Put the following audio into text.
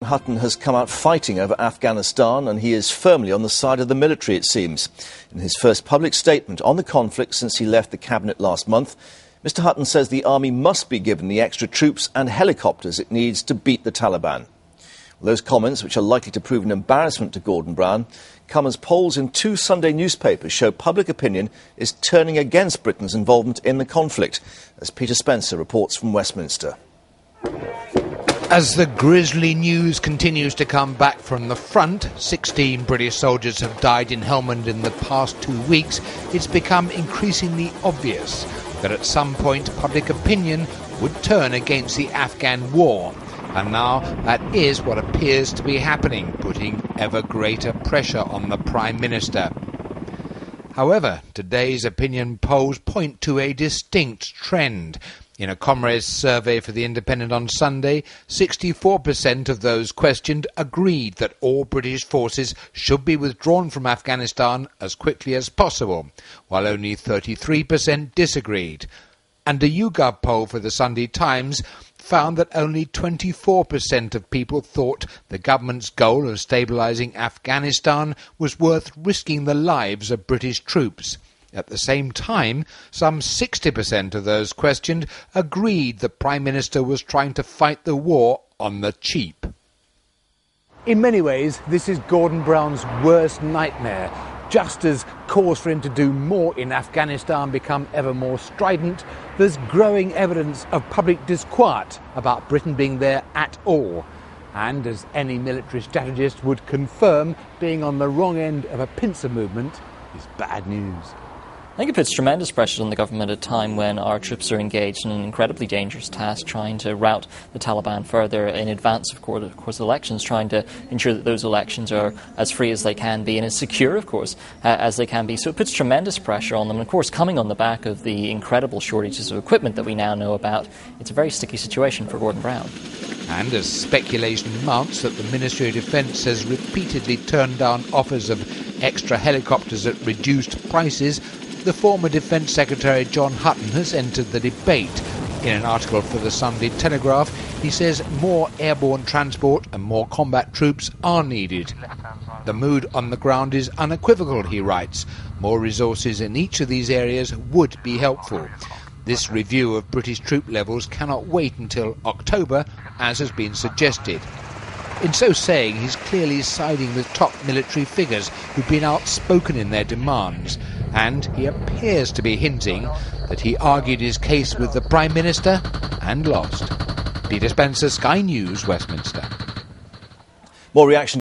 Hutton has come out fighting over Afghanistan, and he is firmly on the side of the military, it seems. In his first public statement on the conflict since he left the cabinet last month, Mr Hutton says the army must be given the extra troops and helicopters it needs to beat the Taliban. Well, those comments, which are likely to prove an embarrassment to Gordon Brown, come as polls in 2 Sunday newspapers show public opinion is turning against Britain's involvement in the conflict, as Peter Spencer reports from Westminster. As the grisly news continues to come back from the front, 16 British soldiers have died in Helmand in the past 2 weeks, it's become increasingly obvious that at some point public opinion would turn against the Afghan war. And now that is what appears to be happening, putting ever greater pressure on the Prime Minister. However, today's opinion polls point to a distinct trend. In a Comrades survey for The Independent on Sunday, 64% of those questioned agreed that all British forces should be withdrawn from Afghanistan as quickly as possible, while only 33% disagreed. And a YouGov poll for the Sunday Times found that only 24% of people thought the government's goal of stabilising Afghanistan was worth risking the lives of British troops. At the same time, some 60% of those questioned agreed the Prime Minister was trying to fight the war on the cheap. In many ways, this is Gordon Brown's worst nightmare. Just as calls for him to do more in Afghanistan become ever more strident, there's growing evidence of public disquiet about Britain being there at all. And as any military strategist would confirm, being on the wrong end of a pincer movement is bad news. I think it puts tremendous pressure on the government at a time when our troops are engaged in an incredibly dangerous task, trying to rout the Taliban further in advance of course elections, trying to ensure that those elections are as free as they can be and as secure, of course, as they can be. So it puts tremendous pressure on them. And, of course, coming on the back of the incredible shortages of equipment that we now know about, it's a very sticky situation for Gordon Brown. And as speculation mounts that the Ministry of Defence has repeatedly turned down offers of extra helicopters at reduced prices, the former Defence Secretary John Hutton has entered the debate. In an article for the Sunday Telegraph, he says more airborne transport and more combat troops are needed. The mood on the ground is unequivocal, he writes. More resources in each of these areas would be helpful. This review of British troop levels cannot wait until October, as has been suggested. In so saying, he's clearly siding with top military figures who've been outspoken in their demands, and he appears to be hinting that he argued his case with the Prime Minister and lost. Peter Spencer, Sky News, Westminster. More reaction